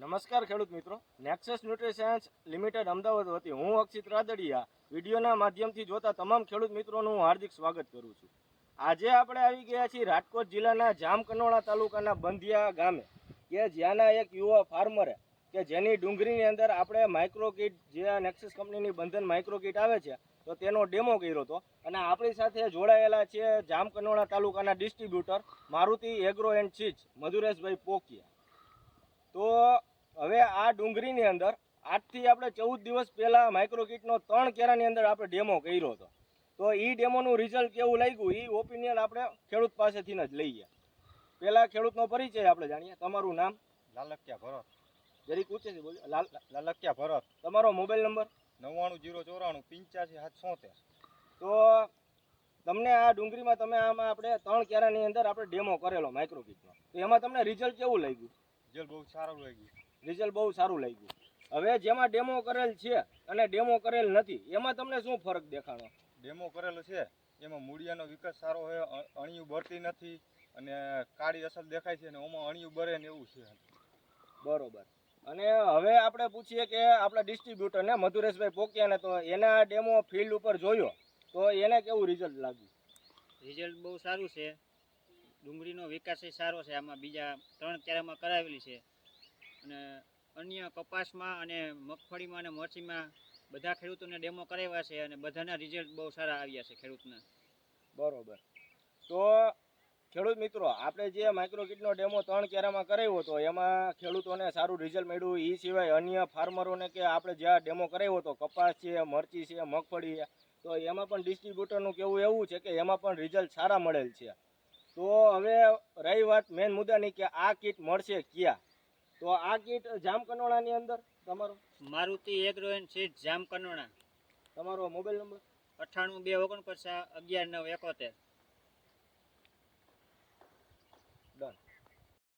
નમસ્કાર ખેડૂત મિત્રો, નેક્સસ ન્યુટ્રીસાયન્સ લિમિટેડ અમદાવાદ વતી હું અક્ષિત રાદડિયા વિડીયોના માધ્યમથી જોતા તમામ ખેડૂત મિત્રોનું હું હાર્દિક સ્વાગત કરું છું. આજે આપણે આવી ગયા છીએ રાજકોટ જિલ્લાના જામકંડોળા તાલુકાના બંધિયા ગામે કે જ્યાંના એક યુવા ફાર્મરે કે જેની ડુંગળીની અંદર આપણે માઇક્રોકીટ જે નેક્સસ કંપનીની બંધન માઇક્રોકીટ આવે છે તો તેનો ડેમો કર્યો હતો અને આપણી સાથે જોડાયેલા છે જામકંડોળા તાલુકાના distributor Maruti agro and seeds મધુરેશભાઈ પોકિયા. તો હવે આ ડુંગળીની અંદર આજથી આપણે 14 દિવસ પહેલાં માઇક્રોકીટનો 3 કેરાની અંદર આપણે ડેમો કર્યો હતો. તો એ ડેમોનું રિઝલ્ટ કેવું લાગ્યું એ ઓપિનિયન આપણે ખેડૂત પાસેથી જ લઈએ. પહેલાં ખેડૂતનો પરિચય આપણે જાણીએ. તમારું નામ? લાલકિયા ભરત. જરીક ઊંચેથી બોલો. લાલકિયા ભરત. તમારો મોબાઈલ નંબર? 99049587. તો તમને આ ડુંગળીમાં આમાં આપણે 3 કેરાની અંદર આપણે ડેમો કરેલો માઇક્રોકીટનો, તો એમાં તમને રિઝલ્ટ કેવું લાગ્યું? રિઝલ્ટ બહુ સારું લાગ્યું. રિઝલ્ટ બહુ સારું લાગ્યું. હવે જેમાં ડેમો કરેલ છે અને ડેમો કરેલ નથી એમાં તમને શું ફરક દેખાણો? ડેમો કરેલો છે એમાં મૂળિયાનો વિકાસ સારો હોય, અણિયું બળતી નથી અને કાળી અસર દેખાય છે અને ઓમાં અણિયું બળે ને એવું છે. બરોબર. અને હવે આપણે પૂછીએ કે આપણા ડિસ્ટ્રીબ્યુટરને મધુરેશભાઈ પોકિયાને, તો એના ડેમો ફિલ્ડ ઉપર જોયો તો એને કેવું રિઝલ્ટ લાગ્યું? રિઝલ્ટ બહુ સારું છે. ડુંગળીનો વિકાસ સારો છે. આમાં બીજા 3 કેરામાં કરાવેલી છે અને અન્ય કપાસમાં અને મગફળીમાં અને મરચીમાં બધા ખેડૂતોને ડેમો કરાવ્યા છે અને બધાના રિઝલ્ટ બહુ સારા આવ્યા છે ખેડૂતના. બરોબર. તો ખેડૂત મિત્રો, આપણે જે માઇક્રોકીટનો ડેમો 3 કેરામાં કરાવ્યો હતો એમાં ખેડૂતોને સારું રિઝલ્ટ મળ્યું. એ સિવાય અન્ય ફાર્મરોને કે આપણે જ્યાં ડેમો કરાવ્યો હતો કપાસ છે, મરચી છે, મગફળી છે, તો એમાં પણ ડિસ્ટ્રીબ્યુટરનું કહેવું એવું છે કે એમાં પણ રિઝલ્ટ સારા મળેલ છે. તો હવે રહી વાત મેન મુદ્દાની કે આ કીટ મળશે ક્યાં? તો આ કીટ જામકંડોળાની અંદર. તમારો? Maruti agro and seeds Jamkandorna. તમારો મોબાઈલ નંબર? 98 249 11 9 71.